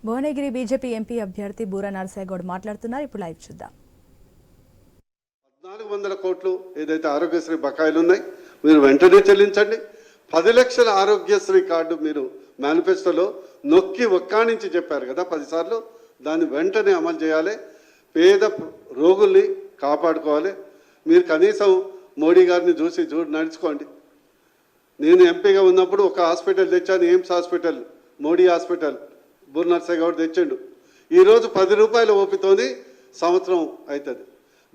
Bhuvanagiri BJP MP అభ్యర్థి బూర నరసాగౌడ్ మాట్లాడుతున్నారు. ఇప్పుడు లైవ్ చూద్దాం. 1400 కోట్లు ఏదైతే ఆరోగ్యశ్రీ బకాయిలు ఉన్నాయి మీరు వెంటనే చెల్లించండి. 10 లక్షల ఆరోగ్యశ్రీ కార్డు మీరు మేనిఫెస్టోలో నొక్కి ఒక్కానించి చెప్పారు కదా 10 సార్లు. దాన్ని వెంటనే అమలు చేయాలి. పేద రోగుల్ని కాపాడుకోవాలి. మీరు కనీసం మోడీ గారిని చూసి నడుచుకోండి. నేను ఎంపీగా ఉన్నప్పుడు ఒక హాస్పిటల్ తెచ్చాను, ఎయిమ్స్ హాస్పిటల్, మోడీ హాస్పిటల్. బూర నరసాగౌడ్ తెచ్చిండు. ఈరోజు 10 రూపాయల ఓపితోని సంవత్సరం అవుతుంది.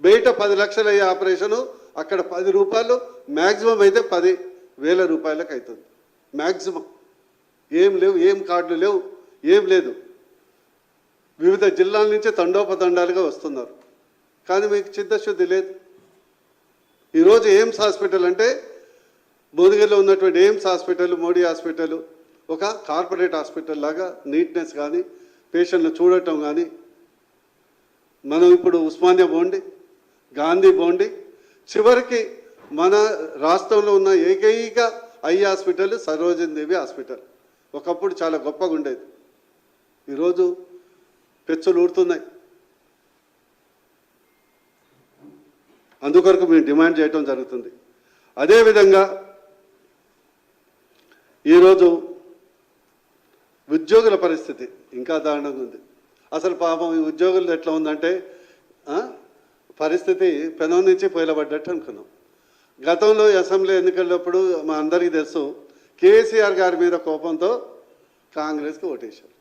బయట 10 లక్షలు అయ్యే ఆపరేషను అక్కడ 10 రూపాయలు, మ్యాక్సిమం అయితే 10,000 రూపాయలకు అవుతుంది. మ్యాక్సిమం ఏం లేవు, ఏం కార్డులు లేవు, ఏం లేదు. వివిధ జిల్లాల నుంచి తండోపతండాలుగా వస్తున్నారు, కానీ మీకు చిత్తశుద్ధి లేదు. ఈరోజు ఎయిమ్స్ హాస్పిటల్ అంటే భువనగిరిలో ఉన్నటువంటి ఎయిమ్స్ హాస్పిటల్, మోడీ హాస్పిటల్ ఒక కార్పొరేట్ హాస్పిటల్ లాగా నీట్నెస్ కానీ పేషెంట్ను చూడటం కానీ. మనం ఇప్పుడు ఉస్మానియా పోండి, గాంధీ పోండి, చివరికి మన రాష్ట్రంలో ఉన్న ఏకైక ఐ హాస్పిటల్ సరోజిని దేవి హాస్పిటల్. ఒకప్పుడు చాలా గొప్పగా ఉండేది, ఈరోజు పెచ్చులు ఊడుతున్నాయి. అందుకొరకు మేము డిమాండ్ చేయటం జరుగుతుంది. అదేవిధంగా ఈరోజు ఉద్యోగుల పరిస్థితి ఇంకా దారుణంగా ఉంది. అసలు పాపం ఈ ఉద్యోగులు ఎట్లా ఉందంటే పరిస్థితి పెనం నుంచి పొయలబడ్డట్టు అనుకున్నాం. గతంలో అసెంబ్లీ ఎన్నికలప్పుడు మా అందరికీ తెలుసు, కేసీఆర్ గారి మీద కోపంతో కాంగ్రెస్కి ఓటేశారు.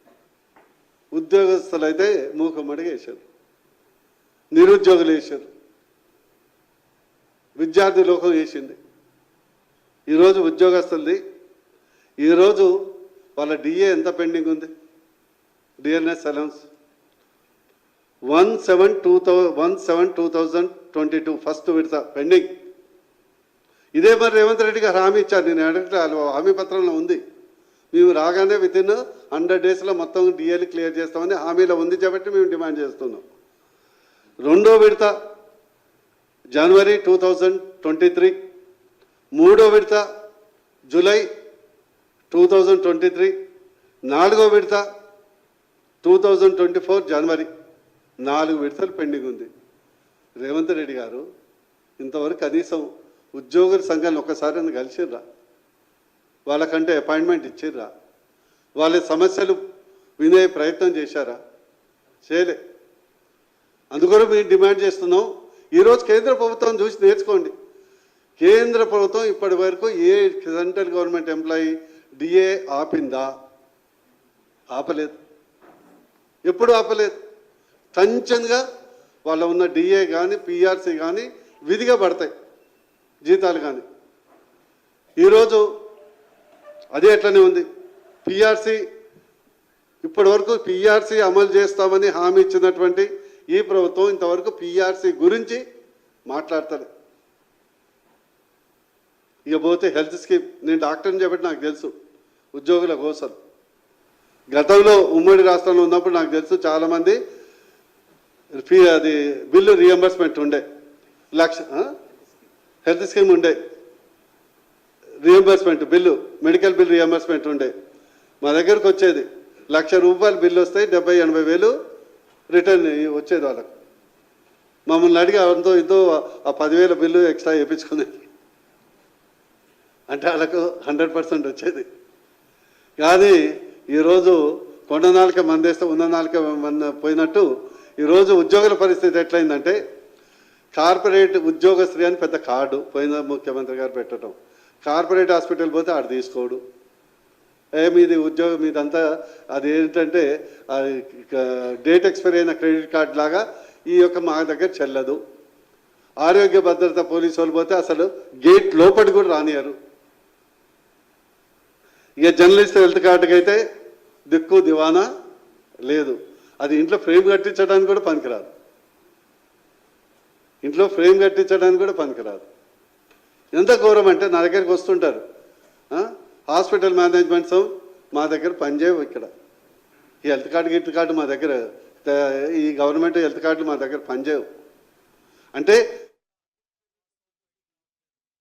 ఉద్యోగస్తులు అయితే మూకమ్మడిగా వేశారు, నిరుద్యోగులు వేశారు, విద్యార్థి లోకం వేసింది. ఈరోజు ఉద్యోగస్తులది ఈరోజు వాళ్ళ డిఏ ఎంత పెండింగ్ ఉంది? డిఎన్ఎస్ అలౌన్స్ 1/7/2022 ఫస్ట్ విడత పెండింగ్. ఇదే మరి రేవంత్ రెడ్డి గారు హామీ ఇచ్చారు. నేను అడిగితే హామీ పత్రంలో ఉంది, మేము రాగానే వితిన్ 100 డేస్లో మొత్తం డిఏలు క్లియర్ చేస్తామని హామీలో ఉంది కాబట్టి మేము డిమాండ్ చేస్తున్నాం. రెండో విడత జనవరి 2023, మూడో విడత జూలై 2023, నాలుగో విడత 2024 జనవరి. 4 విడతలు పెండింగ్ ఉంది. రేవంత్ రెడ్డి గారు ఇంతవరకు కనీసం ఉద్యోగుల సంఘాన్ని ఒక్కసారి కలిసిర్రా? వాళ్ళకంటే అపాయింట్మెంట్ ఇచ్చిర్రా? వాళ్ళ సమస్యలు వినే ప్రయత్నం చేశారా? చేయలే. అందుకని మేము డిమాండ్ చేస్తున్నాం. ఈరోజు కేంద్ర ప్రభుత్వం చూసి నేర్చుకోండి. కేంద్ర ప్రభుత్వం ఇప్పటి వరకు ఏ సెంట్రల్ గవర్నమెంట్ ఎంప్లాయీ డిఏ ఆపిందా? ఆపలేదు, ఎప్పుడు ఆపలేదు. టంచన్గా వాళ్ళ ఉన్న డిఏ కానీ పిఆర్సీ కానీ విధిగా పడతాయి, జీతాలు కానీ. ఈరోజు అదే ఎట్లనే ఉంది. పిఆర్సీ ఇప్పటి వరకు పిఆర్సీ అమలు చేస్తామని హామీ ఇచ్చినటువంటి ఈ ప్రభుత్వం ఇంతవరకు పిఆర్సీ గురించి మాట్లాడతారు. ఇక పోతే హెల్త్ స్కీమ్, నేను డాక్టర్ని చెప్పి నాకు తెలుసు ఉద్యోగుల కోసం. గతంలో ఉమ్మడి రాష్ట్రంలో ఉన్నప్పుడు నాకు తెలుసు చాలామంది అది బిల్లు రియంబర్స్మెంట్ ఉండే, హెల్త్ స్కీమ్ ఉండే, reimbursement bill, medical bill reimbursement ఉండే. మా దగ్గరకు వచ్చేది ₹1,00,000 బిల్లు వస్తాయి, 70-80 వేలు రిటర్న్ వచ్చేది వాళ్ళకు. మమ్మల్ని అడిగి అంతో ఇంతో ఆ 10,000 బిల్లు ఎక్స్ట్రా వేయించుకునేది. అంటే వాళ్ళకు 100% వచ్చేది. కానీ ఈరోజు కొండ నాలుక మందేస్తే ఉన్న నాలుక పోయినట్టు ఈరోజు ఉద్యోగుల పరిస్థితి ఎట్లయిందంటే, కార్పొరేట్ ఉద్యోగశ్రీ అని పెద్ద కార్డు పోయిన ముఖ్యమంత్రి గారు పెట్టడం, కార్పొరేట్ హాస్పిటల్ పోతే ఆడు తీసుకోడు. మీది ఉద్యోగం మీదంతా అది ఏంటంటే డేట్ ఎక్స్పైరీ అయిన క్రెడిట్ కార్డు లాగా ఈ యొక్క మా దగ్గర చెల్లదు. ఆరోగ్య భద్రత పోలీసు వాళ్ళు పోతే అసలు గేట్ లోపలి కూడా రానియరు. ఇక జర్నలిస్ట్ హెల్త్ కార్డుకి అయితే దిక్కు దివానా లేదు. అది ఇంట్లో ఫ్రేమ్ కట్టించడానికి కూడా పనికిరాదు, ఇంట్లో ఫ్రేమ్ కట్టించడానికి కూడా పనికిరాదు. ఎంత ఘోరం అంటే నా దగ్గరికి వస్తుంటారు, హాస్పిటల్ మేనేజ్మెంట్స్ మా దగ్గర పనిచేయవు, ఇక్కడ ఈ హెల్త్ కార్డు మా దగ్గర, ఈ గవర్నమెంట్ హెల్త్ కార్డులు మా దగ్గర పనిచేయవు. అంటే